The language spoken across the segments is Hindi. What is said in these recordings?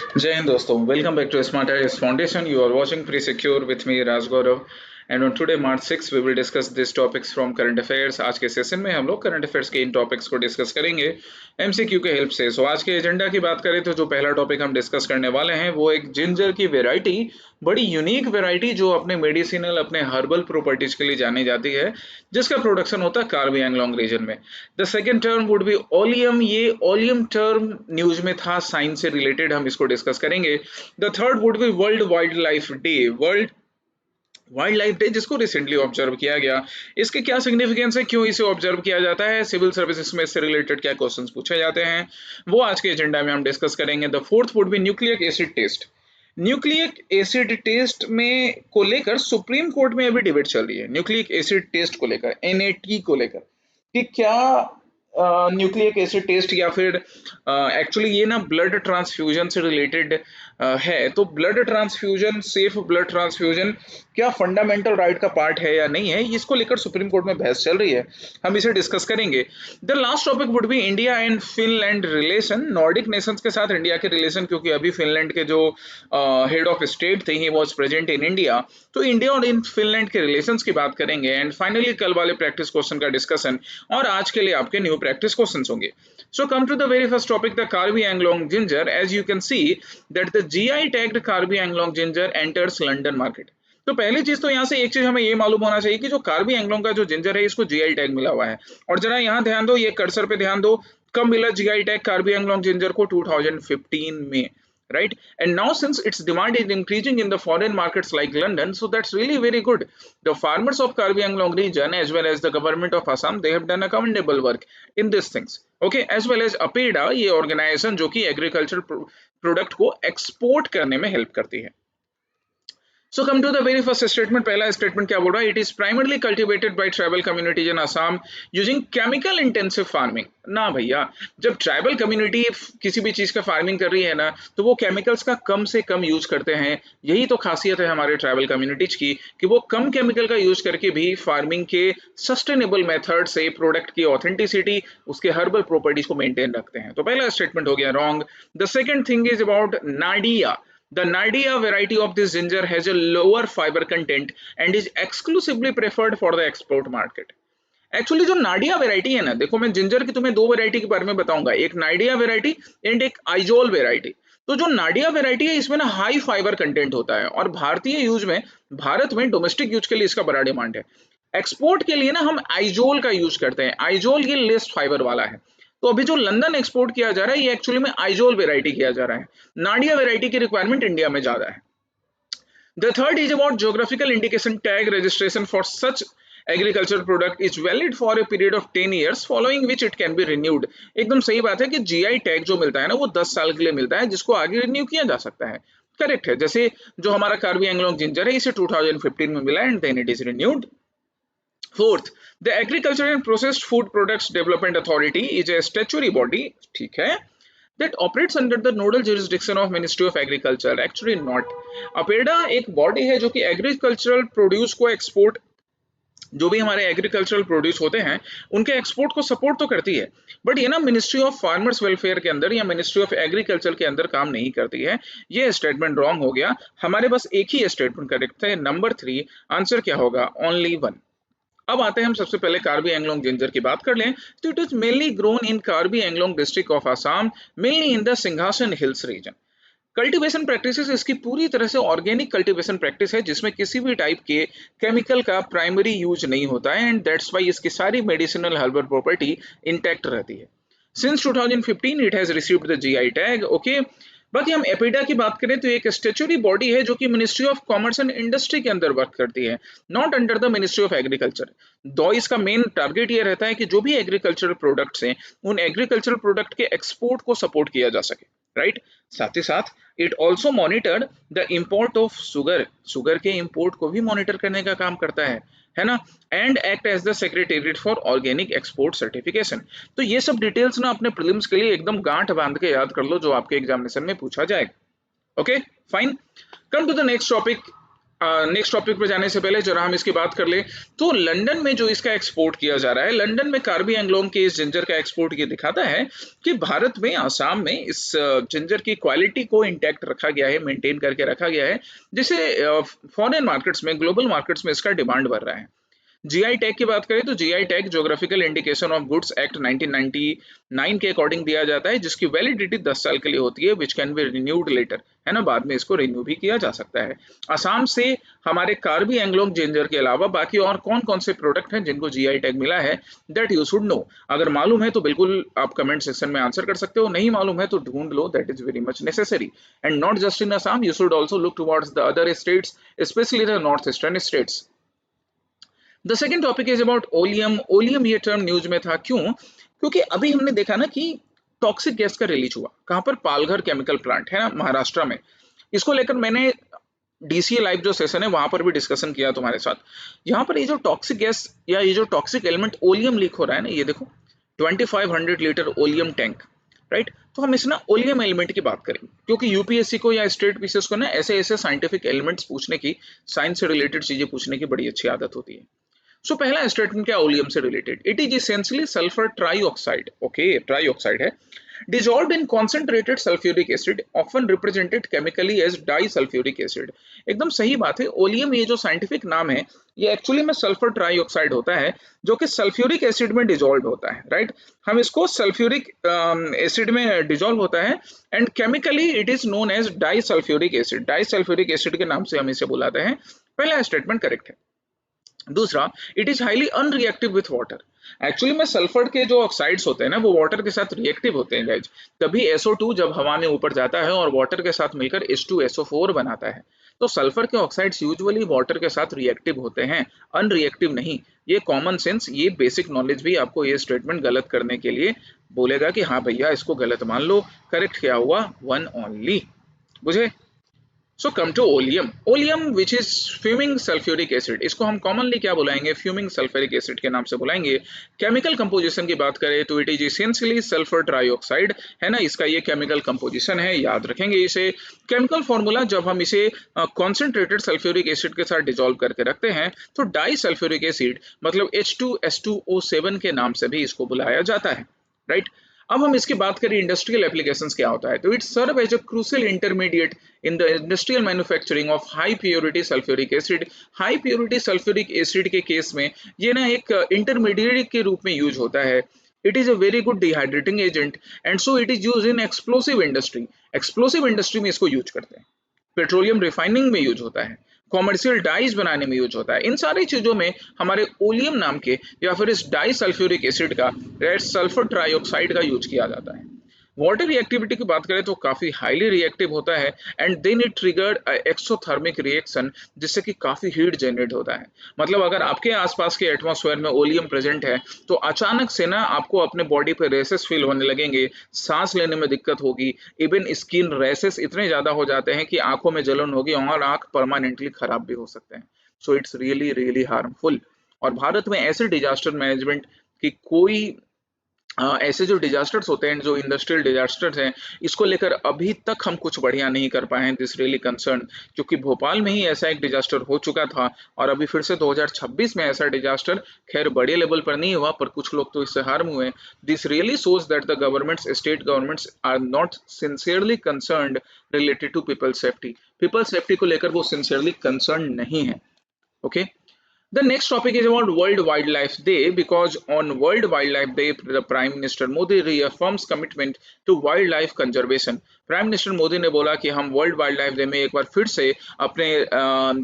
Jai Hind दोस्तों, welcome back to Smart Ideas Foundation. You are watching Pre-Secure with me Raj Gaurav, and on today March 6 we will discuss these topics from current affairs. आज के सेशन में हम लोग करंट अफेयर्स के इन टॉपिक्स को डिस्कस करेंगे एमसीक्यू के हेल्प से। आज के एजेंडा की बात करें तो जो पहला टॉपिक हम डिस्कस करने वाले हैं वो एक जिंजर की वेराइटी, बड़ी यूनिक वेराइटी जो अपने मेडिसिनल अपने हर्बल प्रॉपर्टीज के लिए जानी जाती है, जिसका प्रोडक्शन होता है कार्बी एंगलोंग रीजन में। The second term would be oleum. ये ओलियम टर्म न्यूज में था, साइंस से रिलेटेड हम इसको डिस्कस करेंगे। The third would be world wildlife day. World wildlife day जिसको रिसेंटली ऑब्जर्व किया गया, इसके क्या सिग्निफिकेंस है, क्यों इसे ऑब्जर्व किया जाता है, सिविल सर्विसेज में इससे रिलेटेड क्या क्वेश्चंस पूछे जाते हैं, वो आज के एजेंडा में हम डिस्कस करेंगे। The fourth would be nucleic acid test. Nucleic acid test में को लेकर सुप्रीम कोर्ट में अभी डिबेट चल रही है, न्यूक्लिक एसिड टेस्ट को लेकर, एनएटी को लेकर, कि क्या न्यूक्लिक एसिड टेस्ट या फिर एक्चुअली ये ना ब्लड ट्रांसफ्यूजन से रिलेटेड है, तो blood transfusion, safe blood transfusion क्या फंडामेंटल राइट का पार्ट है या नहीं है, इसको लेकर सुप्रीम कोर्ट में बहस चल रही है, हम इसे डिस्कस करेंगे। The last topic would be India and Finland relation, Nordic Nations के साथ इंडिया के रिलेशन, क्योंकि अभी फिनलैंड के जो हेड ऑफ स्टेट थे he was present in India, तो इंडिया और इन फिनलैंड के रिलेशंस की बात करेंगे। एंड फाइनली कल वाले प्रैक्टिस क्वेश्चन का डिस्कशन, और आज के लिए आपके न्यू practice questions होंगे। So come to the very first topic, the Karbi Anglong ginger. As you can see that the GI tagged Karbi Anglong ginger enters London market. तो पहली चीज तो यहाँ से एक चीज हमें ये मालूम होना चाहिए कि जो कार्बी एंगलोंग का जो जिंजर है इसको जीआई टैग मिला हुआ है। और जरा यहाँ ध्यान दो, ये कर्सर पे ध्यान दो, कब मिला GI tag Karbi Anglong ginger को? 2015 में, right? And now since its demand is increasing in the foreign markets like London, so that's really very good. The farmers of Karbi Anglong region as well as the government of Assam, they have done a commendable work in these things, okay? As well as APEDA, ये organization जो कि एग्रीकल्चर प्रोडक्ट को एक्सपोर्ट करने में हेल्प करती है। So come to the very first statement. पहला स्टेटमेंट क्या बोल रहा है? It is primarily cultivated by tribal communities in Assam using chemical intensive farming. ना भैया, जब ट्राइबल कम्युनिटी किसी भी चीज का फार्मिंग कर रही है ना, तो वो केमिकल्स का कम से कम यूज करते हैं। यही तो खासियत है हमारे ट्राइबल कम्युनिटीज की, कि वो कम केमिकल का यूज करके भी फार्मिंग के सस्टेनेबल मेथड से प्रोडक्ट की ऑथेंटिसिटी, उसके हर्बल प्रॉपर्टीज को मेंटेन रखते हैं। तो पहला स्टेटमेंट हो गया wrong. The second thing is about Nadia. The Nadia variety of this ginger has a lower fiber content and is exclusively preferred for the export market. Actually जो नाडिया वेराइटी है ना, देखो मैं जिंजर की तुम्हें दो वेराइटी के बारे में बताऊंगा, एक नाडिया वेराइटी एंड एक आइजोल वेराइटी। तो जो नाडिया वेराइटी है इसमें ना हाई फाइबर कंटेंट होता है, और भारतीय यूज में, भारत में डोमेस्टिक यूज के लिए इसका बड़ा डिमांड है। एक्सपोर्ट के लिए ना हम आइजोल का यूज करते हैं, आइजोल ये लेस फाइबर वाला है। तो अभी जो लंदन एक्सपोर्ट किया जा रहा है ये एक्चुअली में आइजोल वेराइटी किया जा रहा है, नाडिया वेराइटी की रिक्वायरमेंट इंडिया में ज्यादा है। The third is about geographical indication tag registration for such agricultural product is valid for a period of 10 years following which it can be renewed. एकदम सही बात है कि जीआई टैग जो मिलता है ना वो 10 साल के लिए मिलता है, जिसको आगे रिन्यू किया जा सकता है। करेक्ट है, जैसे जो हमारा कार्बी एंगलोंग जिंजर है इसे 2015 में मिला and then it is renewed. Fourth, the agriculture and processed food products development authority is a statutory body, ठीक है, that operates under the nodal jurisdiction of Ministry of Agriculture. Actually not. APEDA एक बॉडी है जो कि एग्रीकल्चरल प्रोड्यूस को एक्सपोर्ट, जो भी हमारे एग्रीकल्चरल प्रोड्यूस होते हैं उनके एक्सपोर्ट को सपोर्ट तो करती है, बट ये ना मिनिस्ट्री ऑफ फार्मर्स वेलफेयर के अंदर या मिनिस्ट्री ऑफ एग्रीकल्चर के अंदर काम नहीं करती है। ये स्टेटमेंट रॉन्ग हो गया, हमारे बस एक ही स्टेटमेंट करेक्ट है, नंबर 3। आंसर क्या होगा? ओनली 1। अब आते हैं हम सबसे पहले कार्बी एंगलोंग जिंजर की बात कर लें, तो it is mainly grown in Karbi Anglong district of Assam, mainly in the सिंघासन हिल्स रीजन। कल्टीवेशन प्रैक्टिसेस इसकी पूरी तरह से ऑर्गेनिक कल्टीवेशन प्रैक्टिस है, जिसमें किसी भी टाइप के केमिकल का प्राइमरी यूज नहीं होता है, एंड दैट्स व्हाई इसकी सारी मेडिसिनल हर्बल प्रॉपर्टी इंटैक्ट रहती है। Since 2015 it has received the GI tag, okay. बाकी हम एपिडा की बात करें तो एक स्टेचुरी बॉडी है जो कि ministry of commerce and industry के अंदर वर्क करती है, not under the ministry of agriculture. दो इसका मेन टारगेट ये रहता है कि जो भी एग्रीकल्चरल प्रोडक्ट्स हैं उन एग्रीकल्चरल प्रोडक्ट के एक्सपोर्ट को सपोर्ट किया जा सके, राइट। साथ ही साथ it also monitor the import of sugar, sugar के इम्पोर्ट को भी मॉनिटर करने का काम करता है ना, and act as the secretariat for organic export certification. तो ये सब डिटेल्स ना अपने प्रीलिम्स के लिए एकदम गांठ बांध के याद कर लो, जो आपके एग्जामिनेशन में पूछा जाएगा। Okay fine, come to the next topic. Next topic पे जाने से पहले जरा हम इसकी बात कर ले। तो लंदन में जो इसका एक्सपोर्ट किया जा रहा है, लंदन में कार्बी एंगलोंग के इस जिंजर का एक्सपोर्ट ये दिखाता है कि भारत में, आसाम में इस जिंजर की क्वालिटी को इंटैक्ट रखा गया है, मेंटेन करके रखा गया है, जिससे फॉरेन मार्केट्स में, ग्लोबल मार्केट्स में इसका डिमांड बढ़ रहा है। जीआई टैग की बात करें तो GI tag geographical indication of goods act 1999 के अकॉर्डिंग दिया जाता है, जिसकी वैलिडिटी 10 साल के लिए होती है, which can be renewed later, है ना, बाद में इसको रिन्यू भी किया जा सकता है। असम से हमारे कार्बी एंगलोंग जिंजर के अलावा बाकी और कौन कौन से प्रोडक्ट हैं जिनको जीआई टैग मिला है, दैट यू शुड नो। अगर मालूम है तो बिल्कुल आप कमेंट सेक्शन में आंसर कर सकते हो, नहीं मालूम है तो ढूंढ लो, that is very much necessary. And not just in Assam, you should also look towards the other states, especially the north eastern states. The second topic is about oleum. Oleum ये टर्म न्यूज में था, क्यों? क्योंकि अभी हमने देखा ना कि टॉक्सिक गैस का रिलीज हुआ, कहां पर? पालघर केमिकल प्लांट है ना, महाराष्ट्र में। इसको लेकर मैंने डीसीए लाइव जो सेशन है वहां पर भी डिस्कशन किया तुम्हारे साथ। यहाँ पर ये जो टॉक्सिक गैस या ये जो टॉक्सिक एलिमेंट ओलियम लीक हो रहा है ना, ये देखो 2500 लीटर ओलियम टैंक, राइट। तो हम इस ना ओलियम एलिमेंट की बात करेंगे, क्योंकि यूपीएससी को या स्टेट पीसीएस को ना ऐसे ऐसे साइंटिफिक एलिमेंट्स पूछने की, साइंस से रिलेटेड चीजें पूछने की बड़ी अच्छी आदत होती है। सो पहला स्टेटमेंट क्या ओलियम से related? It is essentially sulphur trioxide. Okay, trioxide है, dissolved in concentrated sulfuric acid, often represented chemically as disulfuric acid। एकदम सही बात है। ओलियम ये जो साइंटिफिक नाम है, ये एक्चुअली में सल्फर ट्राईऑक्साइड होता है, जो कि सल्फ्यूरिक एसिड में डिजोल्व होता है, राइट। हम इसको सल्फ्यूरिक एसिड में डिजोल्व होता है, and chemically it is known as disulphuric acid. Disulphuric acid के नाम से हम इसे बुलाते हैं। पहला स्टेटमेंट करेक्ट है। दूसरा, it is highly unreactive with water. Actually में सल्फर के जो ऑक्साइड्स होते हैं ना, वो वाटर के साथ रिएक्टिव होते हैं गाइज। तभी SO2 जब हवा में ऊपर जाता है और वाटर के साथ मिलकर H2SO4 बनाता है। तो सल्फर के ऑक्साइड्स यूजुअली वाटर के साथ रिएक्टिव होते हैं, अनरिएक्टिव नहीं। ये कॉमन सेंस, ये बेसिक नॉलेज भी आपको ये स्टेटमेंट गलत करने के लिए बोलेगा कि हाँ भैया इसको गलत मान लो। करेक्ट क्या हुआ? One only. बुझे? So come to oleum. Oleum which is fuming sulphuric acid, इसको हम कॉमनली क्या बुलाएंगे? फ्यूमिंग सल्फ्यूरिक एसिड के नाम से बुलाएंगे। केमिकल कंपोजिशन की बात करें तो it is essentially sulphur trioxide, है ना, इसका ये केमिकल कंपोजिशन है, याद रखेंगे इसे। केमिकल फॉर्मूला, जब हम इसे कॉन्सेंट्रेटेड सल्फ्यूरिक एसिड के साथ डिजोल्व करके रखते हैं तो डाई सल्फ्यूरिक एसिड मतलब H2S2O7 के नाम से भी इसको बुलाया जाता है, राइट। अब हम इसकी बात करें इंडस्ट्रियल एप्लीकेशंस क्या होता है, तो it serve as a crucial intermediate in the industrial manufacturing of high purity sulphuric acid. High purity sulphuric acid के केस में ये ना एक इंटरमीडिएट के रूप में यूज होता है। It is a very good dehydrating agent, and so it is use in explosive industry. Explosive industry में इसको यूज करते हैं। पेट्रोलियम रिफाइनिंग में यूज होता है, कॉमर्शियल डाइज बनाने में यूज होता है। इन सारी चीजों में हमारे ओलियम नाम के या फिर इस डाई सल्फ्यूरिक एसिड का, रेड सल्फर ट्राईऑक्साइड का यूज किया जाता है। वाटर रिएक्टिविटी की बात करें तो काफी हाईली रिएक्टिव होता है, and then it triggered exothermic reaction, जिससे कि काफी हीट जनरेट होता है। मतलब अगर आपके आसपास के एटमॉस्फेयर में ओलियम प्रेजेंट है तो अचानक से ना आपको अपने बॉडी पे रेसेस फील होने लगेंगे, सांस लेने में दिक्कत होगी, इवन स्किन रेसेस इतने ज्यादा हो जाते हैं कि आंखों में जलन होगी और आंख परमानेंटली खराब भी हो सकते हैं। So it's really really harmful. और भारत में ऐसे डिजास्टर मैनेजमेंट की कोई ऐसे जो डिजास्टर्स होते हैं, जो इंडस्ट्रियल डिजास्टर्स हैं, इसको लेकर अभी तक हम कुछ बढ़िया नहीं कर पाए हैं। दिस रियली कंसर्न, क्योंकि भोपाल में ही ऐसा एक डिजास्टर हो चुका था और अभी फिर से 2026 में ऐसा डिजास्टर, खैर बड़े लेवल पर नहीं हुआ पर कुछ लोग तो इससे हार्म हुए। This really shows that the governments, state governments are not sincerely concerned related to people safety. People safety को लेकर वो सिंसियरली कंसर्न नहीं है। Okay, the next topic is about World Wildlife Day, because on World Wildlife Day, the Prime Minister Modi reaffirms commitment to wildlife conservation। Prime minister Modi ने बोला कि हम वर्ल्ड वाइल्ड लाइफ डे में एक बार फिर से अपने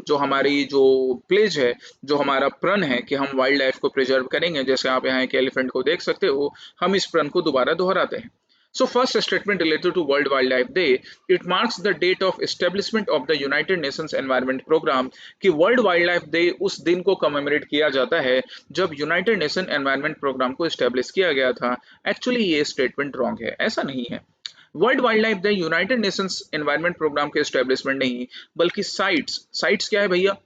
जो हमारी जो प्लेज है, जो हमारा प्रण है कि हम वाइल्ड लाइफ को प्रिजर्व करेंगे। जैसे आप यहाँ एक एलिफेंट को देख सकते हो, हम इस प्रण को दोबारा दोहराते हैं। So first statement related to World Wildlife Day, it marks the date of establishment of the United Nations Environment Program। कि वर्ल्ड वाइल्ड लाइफ डे उस दिन को कमेमोरेट किया जाता है जब यूनाइटेड नेशन एनवायरनमेंट प्रोग्राम को एस्टेब्लिश किया गया था। एक्चुअली ये स्टेटमेंट रॉन्ग है, ऐसा नहीं है। World wildlife day United Nations environment programme के एस्टेब्लिशमेंट नहीं, बल्कि साइट्स। साइट्स क्या है भैया?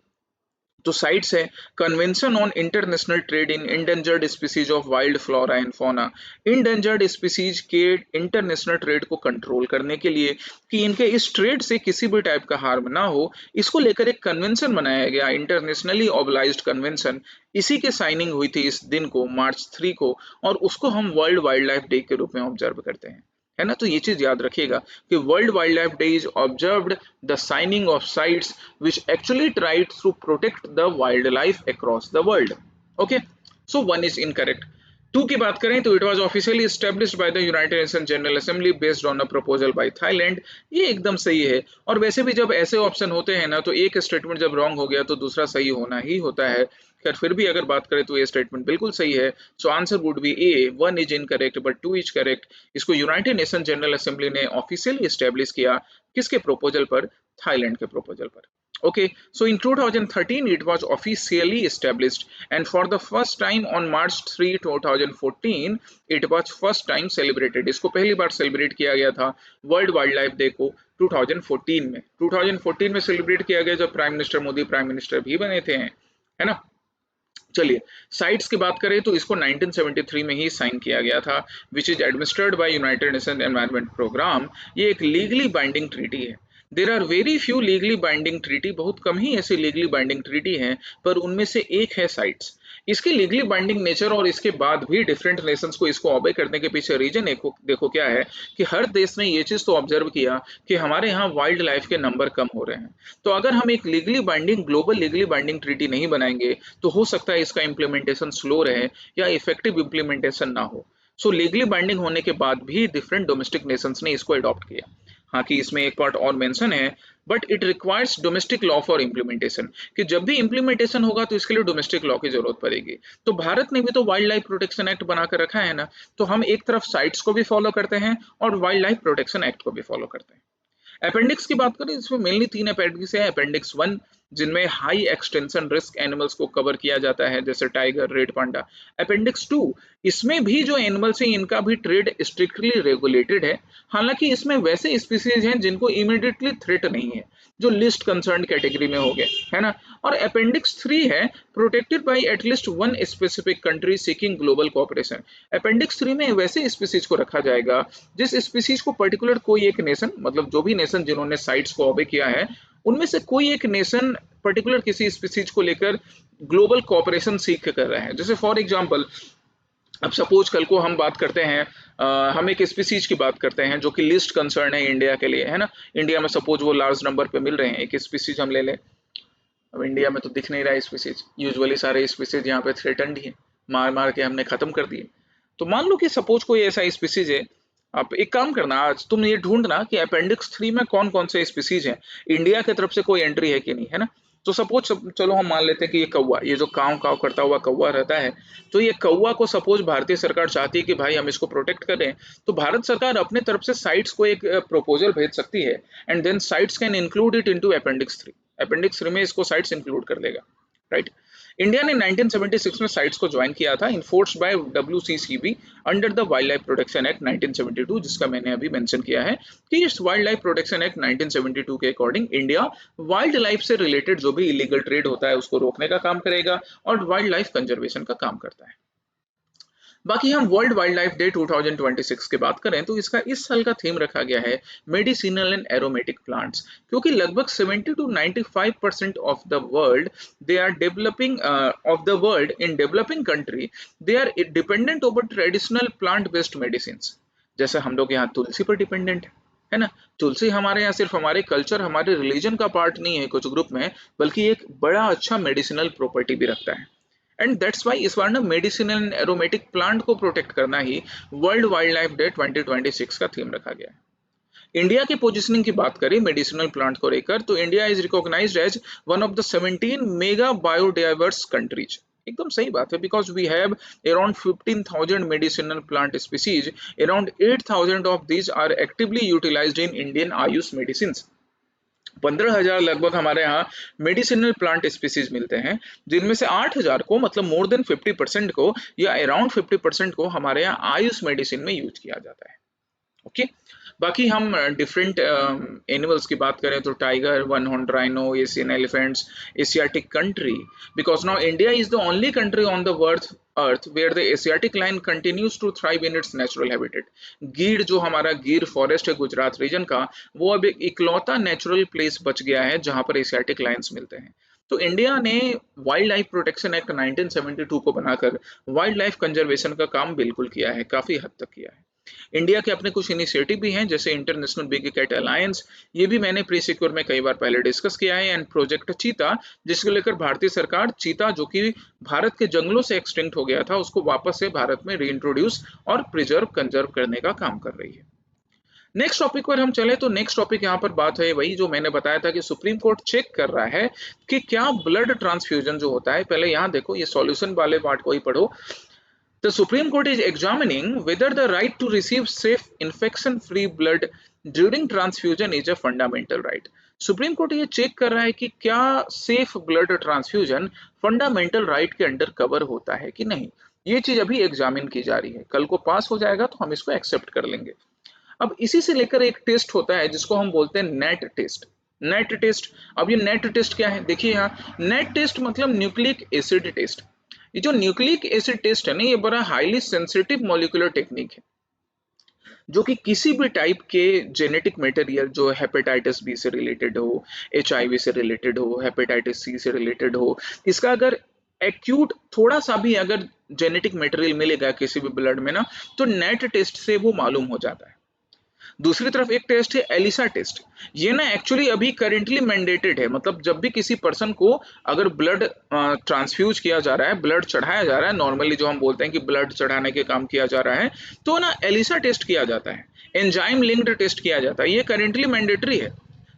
तो साइट्स है convention on international trade in endangered species of wild flora and fauna. Endangered species के इंटरनेशनल ट्रेड को कंट्रोल करने के लिए कि इनके इस ट्रेड से किसी भी टाइप का हार्म ना हो, इसको लेकर एक कन्वेंशन बनाया गया, इंटरनेशनली ऑबलाइज्ड कन्वेंशन। इसी के साइनिंग हुई थी इस दिन को, मार्च 3 को, और उसको हम वर्ल्ड वाइल्ड लाइफ डे के रूप में ऑब्जर्व करते हैं, है ना। तो ये चीज याद रखिएगा कि world wildlife day is observed the signing off sites which actually tried to protect the wildlife across the world. Okay, so one is incorrect. Two की बात करें तो it was officially established by the United Nation General Assembly based on a proposal by Thailand. ये एकदम सही है। और वैसे भी जब ऐसे ऑप्शन होते हैं ना, तो एक स्टेटमेंट जब रॉन्ग हो गया तो दूसरा सही होना ही होता है। खैर फिर भी अगर बात करें तो ये स्टेटमेंट बिल्कुल सही है। So answer would be A, 1 is incorrect but 2 is correct. इसको यूनाइटेड नेशन जनरल असेंबली ने ऑफिशियली एस्टेब्लिश किया, किसके प्रपोजल पर? थाईलैंड के प्रपोजल पर। Okay, so in 2013 it was officially established, and for the first time on March 3, 2014 it was first time celebrated. इसको पहली बार सेलिब्रेट किया गया था वर्ल्ड वाइल्ड लाइफ डे को 2014 में। 2014 में सेलिब्रेट किया गया जब prime minister Modi prime minister भी बने थे, है ना। चलिए साइट्स की बात करें तो इसको 1973 में ही साइन किया गया था, which is administered by United Nation environment programme. ये एक लीगली बाइंडिंग ट्रीटी है। There are very few legally binding treaty, बहुत कम ही ऐसी लीगली बाइंडिंग ट्रीटी हैं, पर उनमें से एक है साइट्स। इसके लीगली बाइंडिंग नेचर और इसके बाद भी डिफरेंट नेशंस को इसको ऑबे करने के पीछे रीजन देखो क्या है कि हर देश ने ये चीज तो ऑब्जर्व किया कि हमारे यहाँ वाइल्ड लाइफ के नंबर कम हो रहे हैं। तो अगर हम एक legally binding global legally binding treaty नहीं बनाएंगे तो हो सकता है इसका इम्प्लीमेंटेशन स्लो रहे या इफेक्टिव इम्प्लीमेंटेशन ना हो। सो लीगली बाइंडिंग होने के बाद भी डिफरेंट डोमेस्टिक नेशंस ने इसको अडॉप्ट किया। हाँ कि इसमें एक पार्ट और मेंशन है, but it requires domestic law for implementation, कि जब भी इम्प्लीमेंटेशन होगा तो इसके लिए डोमेस्टिक लॉ की जरूरत पड़ेगी। तो भारत ने भी तो वाइल्ड लाइफ प्रोटेक्शन एक्ट बनाकर रखा है ना, तो हम एक तरफ साइट्स को भी फॉलो करते हैं और वाइल्ड लाइफ प्रोटेक्शन एक्ट को भी फॉलो करते हैं। अपेंडिक्स की बात करें, इसमें मेनली 3 अपेंडिक्स है। अपेंडिक्स 1 जिनमें हाई एक्सटेंशन रिस्क एनिमल्स को कवर किया जाता है, जैसे टाइगर, रेड पांडा। अपेंडिक्स 2 इसमें भी जो एनिमल्स हैं इनका भी ट्रेड स्ट्रिक्टली रेगुलेटेड है, हालांकि इसमें वैसे स्पीसीज हैं जिनको इमीडिएटली थ्रेट नहीं है, जो लिस्ट कंसर्न कैटेगरी में हो गए, है ना। और अपेंडिक्स 3 है protected by at least one specific country seeking global cooperation. Appendix 3 में वैसे स्पीसीज को रखा जाएगा जिस स्पीसीज को पर्टिकुलर कोई एक नेशन, मतलब जो भी नेशन जिन्होंने साइट्स को ऑबे किया है उनमें से कोई एक नेशन पर्टिकुलर किसी स्पीसीज को लेकर ग्लोबल कोऑपरेशन सीख कर रहा है। जैसे फॉर एग्जांपल अब सपोज कल को हम बात करते हैं, हम एक स्पीसीज की बात करते हैं जो कि लिस्ट कंसर्न है इंडिया के लिए, है ना। इंडिया में सपोज वो लार्ज नंबर पे मिल रहे हैं, एक स्पीसीज हम ले लें। अब इंडिया में तो दिख नहीं रहा है स्पीसीज, यूजुअली सारे स्पीसीज यहाँ पे थ्रेटन्ड ही है, मार मार के हमने खत्म कर दिए। तो मान लो कि सपोज कोई ऐसा स्पीसीज है, आप एक काम करना, आज तुम ये ढूंढना कि अपेंडिक्स 3 में कौन कौन से स्पीसीज हैं, इंडिया की तरफ से कोई एंट्री है कि नहीं, है ना। तो सपोज चलो हम मान लेते हैं कि ये कौवा, ये जो काव काव करता हुआ कौवा रहता है, तो ये कौवा को सपोज भारतीय सरकार चाहती है कि भाई हम इसको प्रोटेक्ट करें, तो भारत सरकार अपने तरफ से साइट्स को एक प्रपोजल भेज सकती है, and then CITES can include it into appendix 3। Appendix 3 में इसको साइट्स इंक्लूड कर लेगा, राइट। इंडिया ने 1976 में साइट्स को ज्वाइन किया था, enforced by WCCB under the wildlife protection act 1972, जिसका मैंने अभी मेंशन किया है कि इस वाइल्ड लाइफ प्रोटेक्शन एक्ट 1972 के अकॉर्डिंग इंडिया वाइल्ड लाइफ से रिलेटेड जो भी इलीगल ट्रेड होता है उसको रोकने का काम करेगा और वाइल्ड लाइफ कंजर्वेशन का काम करता है। बाकी हम वर्ल्ड वाइल्ड लाइफ डे 2026 की बात करें तो इसका इस साल का थीम रखा गया है मेडिसिनल एंड एरोमेटिक प्लांट्स, क्योंकि लगभग 70 to 95% of the world they are developing of the world in developing country they are dependent over traditional plant based medicine. जैसे हम लोग यहाँ तुलसी पर डिपेंडेंट है ना। तुलसी हमारे यहाँ सिर्फ हमारे कल्चर, हमारे रिलीजन का पार्ट नहीं है कुछ ग्रुप में, बल्कि एक बड़ा अच्छा मेडिसिनल प्रॉपर्टी भी रखता है। एंड दैट्स वाई इस बार ना मेडिसिनल एंड एरोमेटिक प्लांट को प्रोटेक्ट करना ही वर्ल्ड वाइल्ड लाइफ डे 2026 का थीम रखा गया है। इंडिया की पोजीशनिंग की बात करें मेडिसिनल प्लांट को लेकर तो India is recognised as one of the 17 mega biodiverse countries. एकदम सही बात है, because we have around 15,000 medicinal plant species, around 8,000 of these are actively utilised in Indian AYUSH medicine. 15,000 लगभग हमारे यहाँ मेडिसिनल प्लांट स्पीसीज मिलते हैं, जिनमें से 8,000 को, मतलब मोर देन 50% को या अराउंड 50% को हमारे यहाँ आयुष मेडिसिन में यूज किया जाता है। ओके, बाकी हम डिफरेंट एनिमल्स की बात करें तो tiger, one horn rhino, Asian elephants, Asiatic country, because now India is the only country on the earth where the Asiatic lion continues to thrive in its natural habitat. Gir, जो हमारा गिर फॉरेस्ट है गुजरात रीजन का, वो अब एक इकलौता नेचुरल प्लेस बच गया है जहां पर एशियाटिक लाइन्स मिलते हैं। तो इंडिया ने वाइल्ड लाइफ प्रोटेक्शन एक्ट 1972 को बनाकर वाइल्ड लाइफ कंजर्वेशन का काम बिल्कुल किया है, काफी हद तक किया है। इंडिया के अपने कुछ इनिशिएटिव भी हैं जैसे इंटरनेशनल बिग कैट अलायंस, ये भी मैंने प्री सिक्योर में कई बार पहले डिस्कस किया है, एंड प्रोजेक्ट चीता, जिसको लेकर भारतीय सरकार चीता, जो कि भारत के जंगलों से एक्सटिंक्ट हो गया था, उसको वापस से भारत में रीइंट्रोड्यूस और प्रिजर्व कंजर्व करने का काम कर रही है। नेक्स्ट टॉपिक पर हम चले तो नेक्स्ट टॉपिक यहाँ पर बात है वही जो मैंने बताया था कि सुप्रीम कोर्ट चेक कर रहा है कि क्या ब्लड ट्रांसफ्यूजन जो होता है, पहले यहाँ देखो, ये सॉल्यूशन वाले पार्ट को ही पढ़ो। The Supreme Court is examining whether the right to receive safe infection-free blood during transfusion is a fundamental right. Supreme court ये चेक कर रहा है कि क्या safe blood transfusion fundamental right के अंडर कवर होता है कि नहीं। ये चीज अभी एग्जामिन की जा रही है, कल को पास हो जाएगा तो हम इसको एक्सेप्ट कर लेंगे। अब इसी से लेकर एक टेस्ट होता है जिसको हम बोलते हैं नेट टेस्ट। नेट टेस्ट, अब ये नेट टेस्ट क्या है, देखिए यहाँ नेट टेस्ट मतलब न्यूक्लिक एसिड टेस्ट। ये जो न्यूक्लिक एसिड टेस्ट है ना, ये बड़ा हाईली सेंसिटिव मॉलिक्यूलर टेक्निक है जो कि किसी भी टाइप के जेनेटिक मटेरियल जो हेपेटाइटिस बी से रिलेटेड हो, एचआईवी से रिलेटेड हो, हेपेटाइटिस सी से रिलेटेड हो, इसका अगर एक्यूट थोड़ा सा भी अगर जेनेटिक मटेरियल मिलेगा किसी भी ब्लड में ना, तो नेट टेस्ट से वो मालूम हो जाता है। दूसरी तरफ एक टेस्ट है एलिसा टेस्ट। ये ना एक्चुअली अभी करेंटली मैंडेटेड है, मतलब जब भी किसी पर्सन को अगर ब्लड ट्रांसफ्यूज किया जा रहा है, ब्लड चढ़ाया जा रहा है, नॉर्मली जो हम बोलते हैं कि ब्लड चढ़ाने के काम किया जा रहा है, तो ना एलिसा टेस्ट किया जाता है, एंजाइम लिंक्ड टेस्ट किया जाता है, ये करेंटली मैंडेटरी है।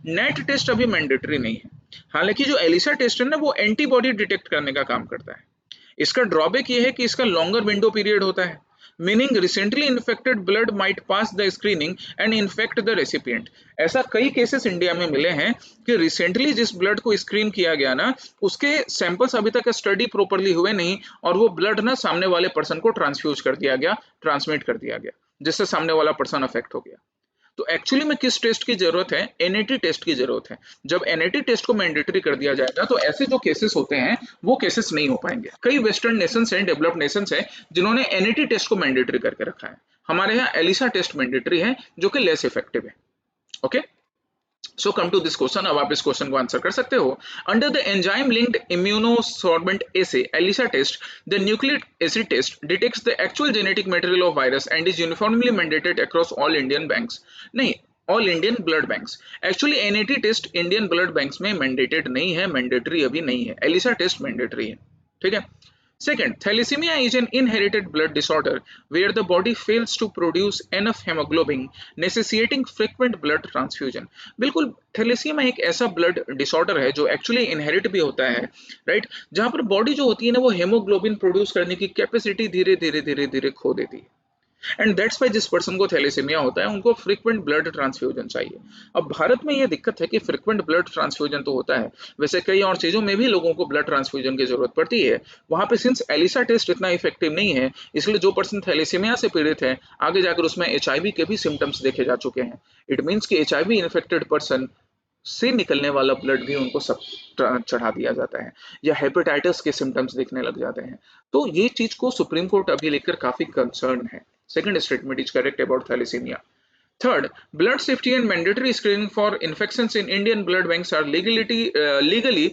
नेट टेस्ट अभी मैंडेटरी नहीं है। हालांकि जो एलिसा टेस्ट है ना, वो एंटीबॉडी डिटेक्ट करने का काम करता है। इसका ड्रॉबैक ये है कि इसका लॉन्गर विंडो पीरियड होता है, meaning recently infected blood might pass the screening and infect the recipient. ऐसा कई केसेस इंडिया में मिले हैं कि रिसेंटली जिस ब्लड को स्क्रीन किया गया ना, उसके सैंपल्स अभी तक स्टडी प्रॉपरली हुए नहीं और वो ब्लड ना सामने वाले पर्सन को ट्रांसफ्यूज कर दिया गया, ट्रांसमिट कर दिया गया, जिससे सामने वाला पर्सन अफेक्ट हो गया। तो एक्चुअली में किस टेस्ट की जरूरत है, एनएटी टेस्ट की जरूरत है। जब एनएटी टेस्ट को मैंडेटरी कर दिया जाएगा तो ऐसे जो केसेस होते हैं वो केसेस नहीं हो पाएंगे। कई वेस्टर्न नेशंस हैं, डेवलप्ड नेशंस हैं, जिन्होंने एनएटी टेस्ट को मैंडेटरी करके रखा है। हमारे यहाँ एलिसा टेस्ट मैंडेटरी है जो कि लेस इफेक्टिव है। Okay, so come to this question. अब आप इस क्वेश्चन को आंसर कर सकते हो। Under the enzyme linked immunosorbent assay ELISA test, the nucleic acid test detects the actual genetic material of virus and is uniformly mandated across all Indian banks. नहीं, all Indian blood banks. Actually NAT test Indian blood banks में मैंडेटेड नहीं है, मैंडेटरी अभी नहीं है। एलिसा टेस्ट मैंडेटरी है, ठीक है। Second, thalassemia is an inherited blood disorder where the body fails to produce enough hemoglobin, necessitating frequent blood transfusion. बिल्कुल, थैलेसीमिया एक ऐसा ब्लड डिसऑर्डर है जो एक्चुअली इनहेरिट भी होता है, राइट, जहां पर बॉडी जो होती है ना, वो हेमोग्लोबिन प्रोड्यूस करने की कैपेसिटी धीरे धीरे धीरे धीरे खो देती है। एंड दैट्स वाई जिस पर्सन को थैलेसीमिया होता है उनको फ्रीक्वेंट ब्लड ट्रांसफ्यूजन चाहिए। अब भारत में ये दिक्कत है कि फ्रीक्वेंट ब्लड ट्रांसफ्यूजन तो होता है, वैसे कई और चीजों में भी लोगों को ब्लड ट्रांसफ्यूजन की जरूरत पड़ती है। वहां पे सिंस एलिसा टेस्ट इतना इफेक्टिव नहीं है, इसलिए जो पर्सन थैलेसीमिया से पीड़ित है आगे जाकर उसमें एचआईवी के भी सिम्टम्स देखे जा चुके हैं। इट मीन्स कि एचआईवी इन्फेक्टेड पर्सन से निकलने वाला ब्लड भी उनको सब चढ़ा दिया जाता है, या हेपेटाइटिस के सिम्टम्स दिखने लग जाते हैं। तो ये चीज को सुप्रीम कोर्ट अभी लेकर काफी कंसर्न है। Second statement is correct about thalassemia. Third, blood safety and mandatory screening for infections in Indian blood banks are legally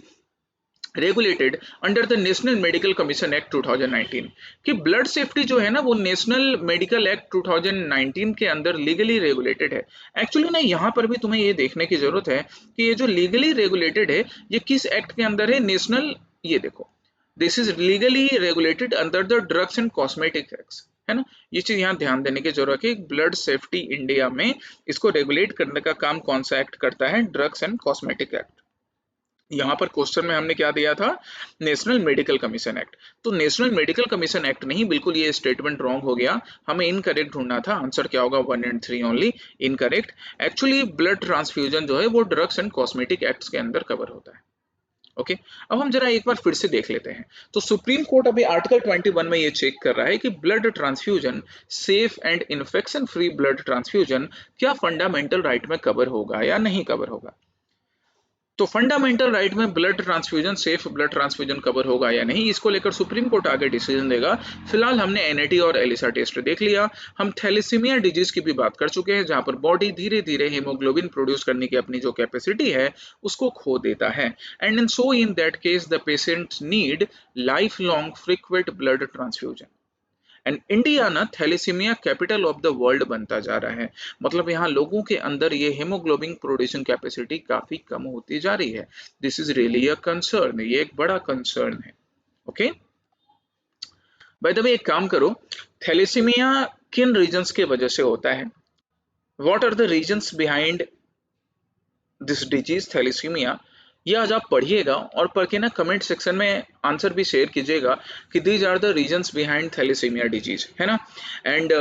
regulated under the National Medical Commission Act 2019। कि ब्लड सेफ्टी जो है ना, वो नेशनल मेडिकल एक्ट 2019 के अंदर लीगली रेगुलेटेड है। एक्चुअली ना यहाँ पर भी तुम्हें ये देखने की जरूरत है कि ये जो लीगली रेगुलेटेड है ये किस एक्ट के अंदर है। नेशनल, ये देखो, this is legally regulated under the drugs and cosmetic act, है ना। ये चीज यहाँ ध्यान देने की जरूरत है। ब्लड सेफ्टी इंडिया में इसको रेगुलेट करने का काम कौन सा एक्ट करता है, ड्रग्स एंड कॉस्मेटिक एक्ट। यहाँ पर क्वेश्चन में हमने क्या दिया था, नेशनल मेडिकल कमीशन एक्ट। तो नेशनल मेडिकल कमीशन एक्ट नहीं, बिल्कुल ये स्टेटमेंट रॉन्ग हो गया, हमें इनकरेक्ट ढूंढना था। आंसर क्या होगा, 1 and 3 only, incorrect. Actually blood transfusion जो है वो ड्रग्स एंड कॉस्मेटिक एक्ट्स के अंदर कवर होता है। ओके, अब हम जरा एक बार फिर से देख लेते हैं। तो सुप्रीम कोर्ट अभी आर्टिकल 21 में ये चेक कर रहा है कि blood transfusion, safe and infection free blood transfusion क्या फंडामेंटल राइट में कवर होगा या नहीं कवर होगा। तो फंडामेंटल राइट में blood transfusion, safe blood transfusion cover होगा या नहीं, इसको लेकर सुप्रीम कोर्ट आगे डिसीजन देगा। फिलहाल हमने एनएटी और एलिसा टेस्ट देख लिया। हम थैलेसीमिया डिजीज की भी बात कर चुके हैं, जहां पर बॉडी धीरे धीरे हीमोग्लोबिन प्रोड्यूस करने की अपनी जो कैपेसिटी है उसको खो देता है। And in so in that case the patient need life long frequent blood transfusion. And India ना thalassemia capital of the world बनता जा रहा है। मतलब यहाँ लोगों के अंदर ये हेमोग्लोबिन प्रोड्यूसिंग कैपेसिटी काफी कम होती जा रही है। This is really a concern, ये एक बड़ा कंसर्न है। ओके, बाय द वे एक काम करो, थैलेसीमिया किन रीजंस के वजह से होता है, what are the reasons behind this disease thalassemia, ये आज आप पढ़िएगा और पढ़ के ना कमेंट सेक्शन में आंसर भी शेयर कीजिएगा कि these are the reasons behind thalassemia disease, है ना। एंड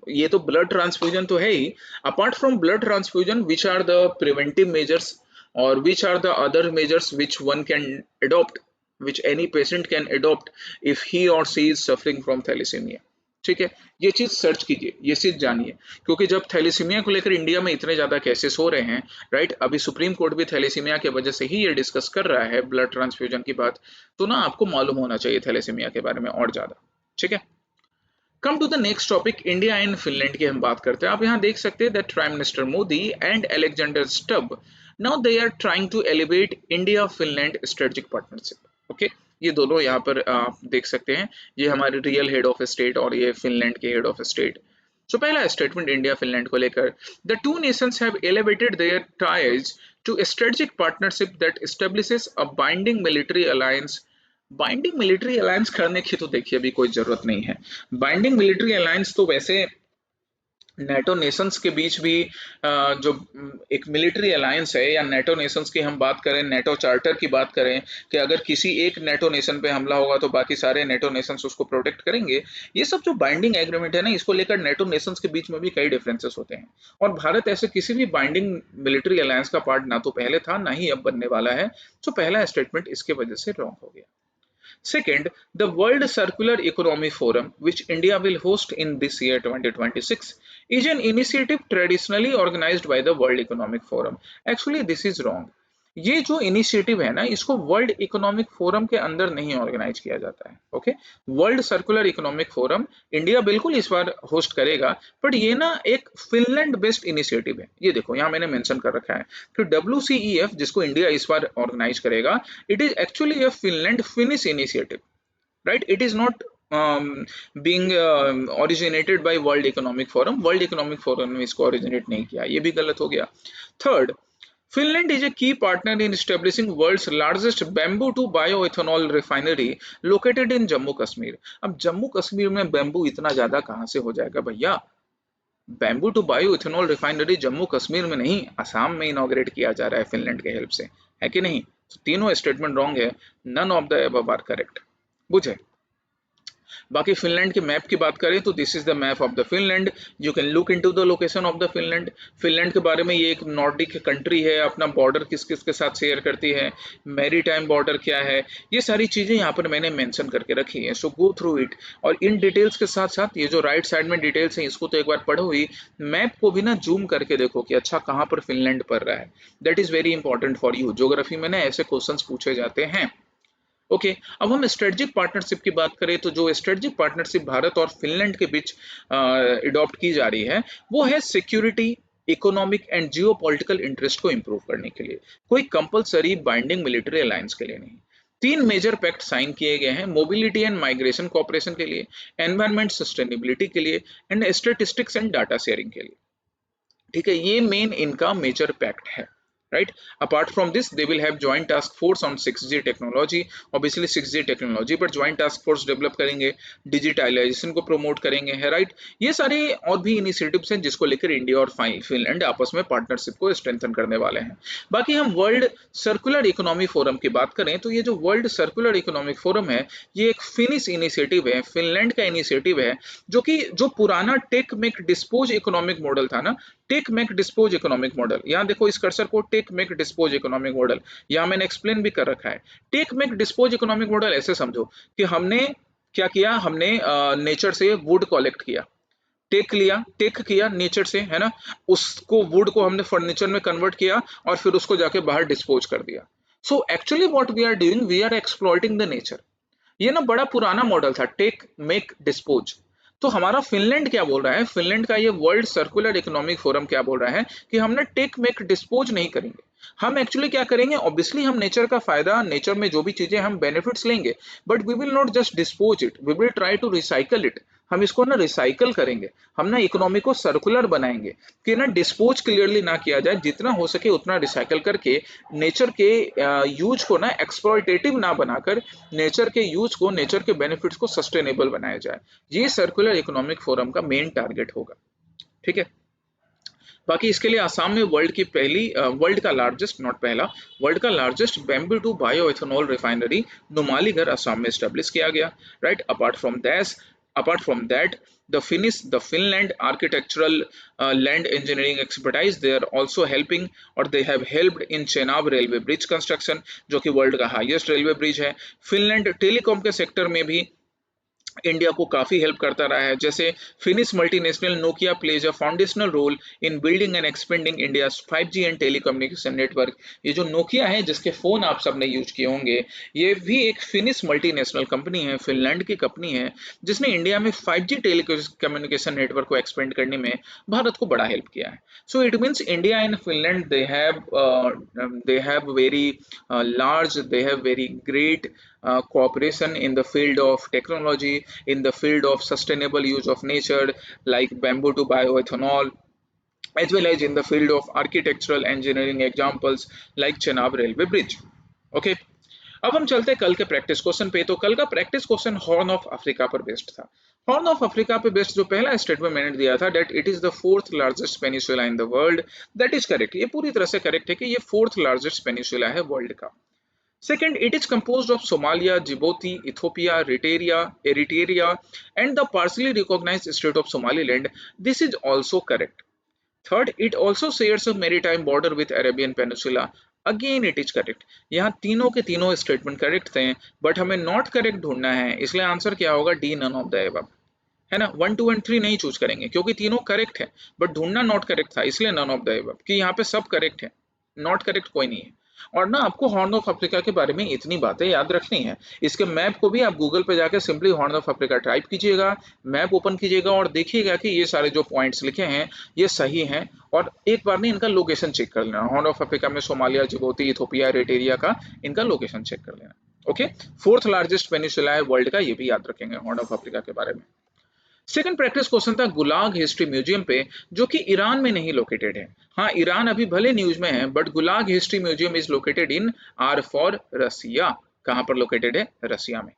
ये तो ब्लड ट्रांसफ्यूजन तो है ही। Apart from blood transfusion, which are the preventive measures और which are the other measures which one can adopt, which any patient can adopt if he or she is suffering from thalassemia। ठीक है, ये चीज सर्च कीजिए, ये चीज जानिए, क्योंकि जब थैलेसीमिया को लेकर इंडिया में इतने ज्यादा केसेस हो रहे हैं, राइट, अभी सुप्रीम कोर्ट भी थैलेसीमिया के वजह से ही ये डिस्कस कर रहा है ब्लड ट्रांसफ्यूजन की बात, तो ना आपको मालूम होना चाहिए थैलेसीमिया के बारे में और ज्यादा। ठीक है, come to the next topic, India and Finland की हम बात करते हैं। आप यहाँ देख सकते हैं that prime minister Modi and Alexander Stubb, now they are trying to elevate India Finland strategic partnership. Okay, ये दोनों यहाँ पर आप देख सकते हैं, ये हमारे रियल हेड ऑफ स्टेट और ये फिनलैंड के हेड ऑफ स्टेट। सो पहला स्टेटमेंट इंडिया फिनलैंड को लेकर, the two nations have elevated their ties to strategic partnership that establishes a binding military alliance. Binding military alliance करने की तो देखिए अभी कोई जरूरत नहीं है। बाइंडिंग मिलिट्री अलायंस तो वैसे नेटो नेशंस के बीच भी जो एक मिलिट्री अलायंस है, या नेटो नेशंस की हम बात करें, नेटो चार्टर की बात करें कि अगर किसी एक नेटो नेशन पे हमला होगा तो बाकी सारे नेटो नेशंस उसको प्रोटेक्ट करेंगे, ये सब जो बाइंडिंग एग्रीमेंट है ना, इसको लेकर नेटो नेशंस के बीच में भी कई डिफरेंसेस होते हैं। और भारत ऐसे किसी भी बाइंडिंग मिलिट्री अलायंस का पार्ट ना तो पहले था ना ही अब बनने वाला है। तो पहला स्टेटमेंट इसके वजह से रॉन्ग हो गया। Second, the World Circular Economy Forum, which India will host in this year 2026, is an initiative traditionally organized by the World Economic Forum. Actually, this is wrong. ये जो इनिशिएटिव है ना, इसको वर्ल्ड इकोनॉमिक फोरम के अंदर नहीं ऑर्गेनाइज किया जाता है। Okay, world circular economic forum India बिल्कुल इस बार होस्ट करेगा, बट ये ना एक फिनलैंड बेस्ड इनिशिएटिव है। ये देखो यहाँ मैंने मेंशन कर रखा है कि WCEF जिसको इंडिया इस बार ऑर्गेनाइज करेगा, it is actually a Finland Finnish initiative, right? It is not being originated by World Economic Forum. World Economic Forum ने इसको originate नहीं किया, ये भी गलत हो गया। Third, Finland is a key partner in establishing world's largest bamboo to bioethanol refinery located in Jammu Kashmir। अब जम्मू कश्मीर में बैम्बू इतना ज्यादा कहाँ से हो जाएगा भैया। Bamboo to bio ethanol refinery Jammu Kashmir में नहीं, असम में इनॉग्रेट किया जा रहा है फिनलैंड के हेल्प से, है कि नहीं। तो तीनों स्टेटमेंट रॉन्ग है, none of the above are correct. बुझे। बाकी फिनलैंड के मैप की बात करें तो this is the map of the Finland, you can look into the location of the Finland. Finland के बारे में, ये एक नॉर्डिक कंट्री है, अपना बॉर्डर किस किस के साथ शेयर करती है, मैरी टाइम बॉर्डर क्या है, ये सारी चीजें यहाँ पर मैंने मेंशन करके रखी है। सो गो थ्रू इट, और इन डिटेल्स के साथ साथ ये जो राइट साइड में डिटेल्स है इसको तो एक बार पढ़ो ही, मैप को भी ना जूम करके देखो कि अच्छा कहाँ पर फिनलैंड पड़ रहा है। That is very important for you, geography में ना ऐसे क्वेश्चंस पूछे जाते हैं। ओके, अब हम स्ट्रेटेजिक पार्टनरशिप की बात करें तो जो स्ट्रेटेजिक पार्टनरशिप भारत और फिनलैंड के बीच अडॉप्ट की जा रही है वो है security, economic and Jio political interest को इंप्रूव करने के लिए, कोई कंपलसरी बाइंडिंग मिलिट्री अलायंस के लिए नहीं। तीन मेजर पैक्ट साइन किए गए हैं, मोबिलिटी एंड माइग्रेशन कोऑपरेशन के लिए, एनवायरमेंट सस्टेनेबिलिटी के लिए, and statistics and data sharing के लिए। ठीक है, ये मेन इनका मेजर पैक्ट है, right? Apart from this, they will have joint task force on 6G technology। obviously 6G technology पर joint task force डेवलप करेंगे, डिजिटलाइजेशन को प्रमोट करेंगे, है राइट। ये सारे और भी इनिशिएटिव्स हैं जिसको लेकर इंडिया और फिनलैंड आपस में पार्टनरशिप को स्ट्रेंथन करने वाले हैं। बाकी हम वर्ल्ड सर्कुलर इकोनॉमी फोरम की बात करें तो ये जो वर्ल्ड सर्कुलर इकोनॉमिक फोरम है, ये एक फिनिश इनिशिएटिव है, फिनलैंड का इनिशिएटिव है, जो कि जो पुराना take make dispose economic model था ना, take make dispose economic model, यहाँ देखो इस कर्सर को, take make dispose economic model, यहाँ मैंने एक्सप्लेन भी कर रखा है। Take make dispose economic model ऐसे समझो कि हमने क्या किया, हमने नेचर से वुड कलेक्ट किया, टेक किया नेचर से, है ना, उसको वुड को हमने फर्नीचर में कन्वर्ट किया और फिर उसको जाके बाहर डिस्पोज कर दिया। So actually what we are doing, we are exploiting the nature. ये ना बड़ा पुराना मॉडल था, टेक मेक डिस्पोज। तो हमारा फिनलैंड क्या बोल रहा है, फिनलैंड का ये वर्ल्ड सर्कुलर इकोनॉमिक फोरम क्या बोल रहा है कि हमने टेक मेक डिस्पोज नहीं करेंगे। हम एक्चुअली क्या करेंगे, ऑब्वियसली हम नेचर का फायदा, नेचर में जो भी चीजें हम बेनिफिट्स लेंगे, but we will not just dispose it, we will try to recycle it. हम इसको ना रिसाइकल करेंगे, हम ना इकोनॉमी को सर्कुलर बनाएंगे कि ना डिस्पोज क्लियरली ना किया जाए, जितना हो सके उतना रिसाइकल करके नेचर के यूज को ना एक्सप्लॉयटेटिव ना बनाकर नेचर के यूज को, नेचर के बेनिफिट्स को सस्टेनेबल बनाया जाए। ये सर्कुलर इकोनॉमिक फोरम का मेन टारगेट होगा, ठीक है। बाकी इसके लिए आसाम में वर्ल्ड का लार्जेस्ट, नॉट पहला, वर्ल्ड का largest bamboo to bio ethanol refinery Numaligarh Assam में स्टेब्लिश किया गया, right. Apart from that the Finland architectural land engineering expertise, they are also helping, or they have helped in Chenab railway bridge construction, जो कि वर्ल्ड का हाईएस्ट रेलवे ब्रिज है। फिनलैंड टेलीकॉम के सेक्टर में भी इंडिया को काफी हेल्प करता रहा है, जैसे Finnish multinational Nokia plays a foundational role in building and expanding India 5G and telecommunication network. ये जो नोकिया है जिसके फोन आप सबने यूज किए होंगे, ये भी एक फिनिश मल्टीनेशनल कंपनी है, फिनलैंड की कंपनी है, जिसने इंडिया में 5G टेलीकम्युनिकेशन नेटवर्क को एक्सपेंड करने में भारत को बड़ा हेल्प किया है। So it means India and Finland, they have very large, they have very great cooperation in the field of technology, in the field of sustainable use of nature, like bamboo to bioethanol, as well as in the field of architectural engineering examples like Chenab railway bridge. Okay, अब हम चलते हैं कल के प्रैक्टिस क्वेश्चन पे। तो कल का practice question horn of Africa पर बेस्ड था। हॉर्न ऑफ अफ्रीका पे बेस्ड जो पहला स्टेटमेंट मैंने दिया था, that it is the fourth largest peninsula in the world, that is correct. ये पूरी तरह से करेक्ट है कि ये फोर्थ लार्जेस्ट पेनिसुला है वर्ल्ड का। Second, it is composed of Somalia, Djibouti, Ethiopia, Eritrea, and the partially recognized state of Somaliland. This is also correct. Third, it also shares a maritime border with Arabian Peninsula. Again, it is correct. यहाँ तीनों के तीनों स्टेटमेंट करेक्ट थे, बट हमें नॉट करेक्ट ढूंढना है, इसलिए आंसर क्या होगा, D, none of the above, है ना। 1, 2 एंड 3 नहीं चूज करेंगे क्योंकि तीनों करेक्ट है, बट ढूंढना नॉट करेक्ट था, इसलिए नन ऑफ द अबव, कि यहाँ पे सब करेक्ट है, नॉट करेक्ट कोई नहीं है। और ना आपको हॉर्न ऑफ अफ्रीका के बारे में इतनी बातें याद रखनी है, इसके मैप को भी आप गूगल पे जाके simply horn of Africa type कीजिएगा, मैप ओपन कीजिएगा और देखिएगा कि ये सारे जो पॉइंट्स लिखे हैं ये सही हैं, और एक बार नहीं इनका लोकेशन चेक कर लेना। हॉर्न ऑफ अफ्रीका में सोमालिया, जिबूती, इथोपिया, एरिट्रिया का इनका लोकेशन चेक कर लेना। ओके, फोर्थ लार्जेस्ट पेनिसुला है वर्ल्ड का, ये भी याद रखेंगे हॉर्न ऑफ अफ्रीका के बारे में। सेकंड प्रैक्टिस क्वेश्चन था गुलाग हिस्ट्री म्यूजियम पे, जो कि ईरान में नहीं लोकेटेड है। हाँ, ईरान अभी भले न्यूज में है, but Gulag history museum is located in or for Russia. कहां पर लोकेटेड है, रसिया में।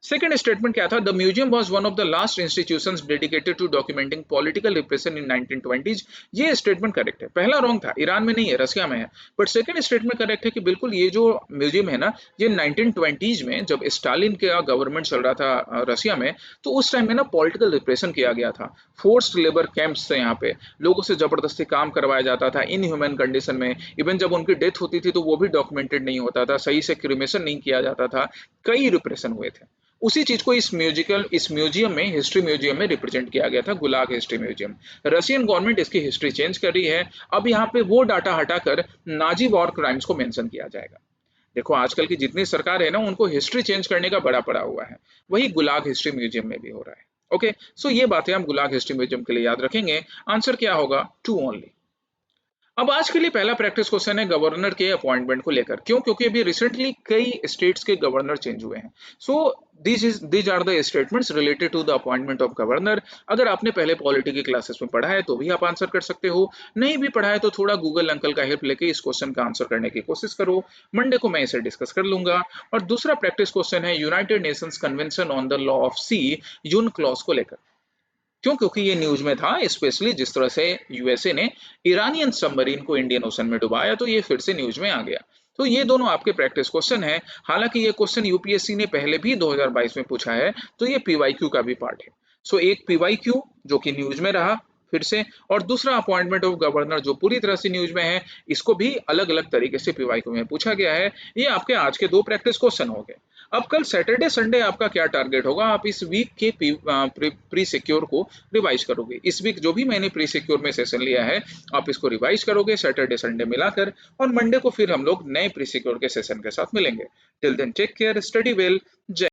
सेकेंड स्टेटमेंट क्या था, the museum was one of the last institutions dedicated to documenting political repression in 1920s। ये स्टेटमेंट करेक्ट है, पहला रॉन्ग था, ईरान में नहीं है, रसिया में है, बट सेकंड स्टेटमेंट करेक्ट है कि बिल्कुल ये जो म्यूजियम है ना, ये 1920s में जब स्टालिन का गवर्नमेंट चल रहा था रसिया में, तो उस टाइम में ना पॉलिटिकल रिप्रेशन किया गया था, फोर्स्ड लेबर कैंप्स थे, यहाँ पे लोगों से जबरदस्ती काम करवाया जाता था इनह्यूमन कंडीशन में, इवन जब उनकी डेथ होती थी तो वो भी डॉक्यूमेंटेड नहीं होता था, सही से क्रिमेशन नहीं किया जाता था, कई रिप्रेशन हुए थे। उसी चीज को इस म्यूजियम में, हिस्ट्री म्यूजियम में रिप्रेजेंट किया गया था, गुलाग हिस्ट्री म्यूजियम। रशियन गवर्नमेंट इसकी हिस्ट्री चेंज कर रही है, अब यहाँ पे वो डाटा हटाकर नाजी वॉर क्राइम्स को मेंशन किया जाएगा। देखो आजकल की जितनी सरकार है ना, उनको हिस्ट्री चेंज करने का बड़ा पड़ा हुआ है, वही गुलाग हिस्ट्री म्यूजियम में भी हो रहा है। ओके, सो ये बातें हम गुलाग हिस्ट्री म्यूजियम के लिए याद रखेंगे। आंसर क्या होगा, 2 ओनली। अब आज के लिए पहला प्रैक्टिस क्वेश्चन है गवर्नर के अपॉइंटमेंट को लेकर। क्यों, क्योंकि अभी रिसेंटली कई स्टेट्स के गवर्नर चेंज हुए हैं। So these are the statements related to the appointment of governor. अगर आपने पहले पॉलिटी की क्लासेस में पढ़ा है तो भी आप आंसर कर सकते हो, नहीं भी पढ़ा है तो थोड़ा गूगल अंकल का हेल्प लेके इस क्वेश्चन का आंसर करने की कोशिश करो। मंडे को मैं इसे डिस्कस कर लूंगा। और दूसरा प्रैक्टिस क्वेश्चन है United Nations Convention on the Law of Sea, UNCLOS को लेकर। क्यों, क्योंकि ये न्यूज में था, स्पेशली जिस तरह से यूएसए ने ईरानियन सबमरीन को इंडियन ओशन में डुबाया, तो ये फिर से न्यूज में आ गया। तो ये दोनों आपके प्रैक्टिस क्वेश्चन है। हालांकि ये क्वेश्चन यूपीएससी ने पहले भी 2022 में पूछा है, तो ये पीवाईक्यू का भी पार्ट है। सो एक पीवाईक्यू जो कि न्यूज में रहा, फिर से, और दूसरा अपॉइंटमेंट ऑफ गवर्नर जो पूरी तरह से न्यूज में है, इसको भी अलग अलग तरीके से पीवाईक्यू में पूछा गया है। ये आपके आज के दो प्रैक्टिस क्वेश्चन हो गए। अब कल सैटरडे संडे आपका क्या टारगेट होगा, आप इस वीक के प्री सिक्योर को रिवाइज करोगे। इस वीक जो भी मैंने प्री सिक्योर में सेशन लिया है, आप इसको रिवाइज करोगे सैटरडे संडे मिलाकर, और मंडे को फिर हम लोग नए प्री सिक्योर के सेशन के साथ मिलेंगे। Till then take care, study well, जय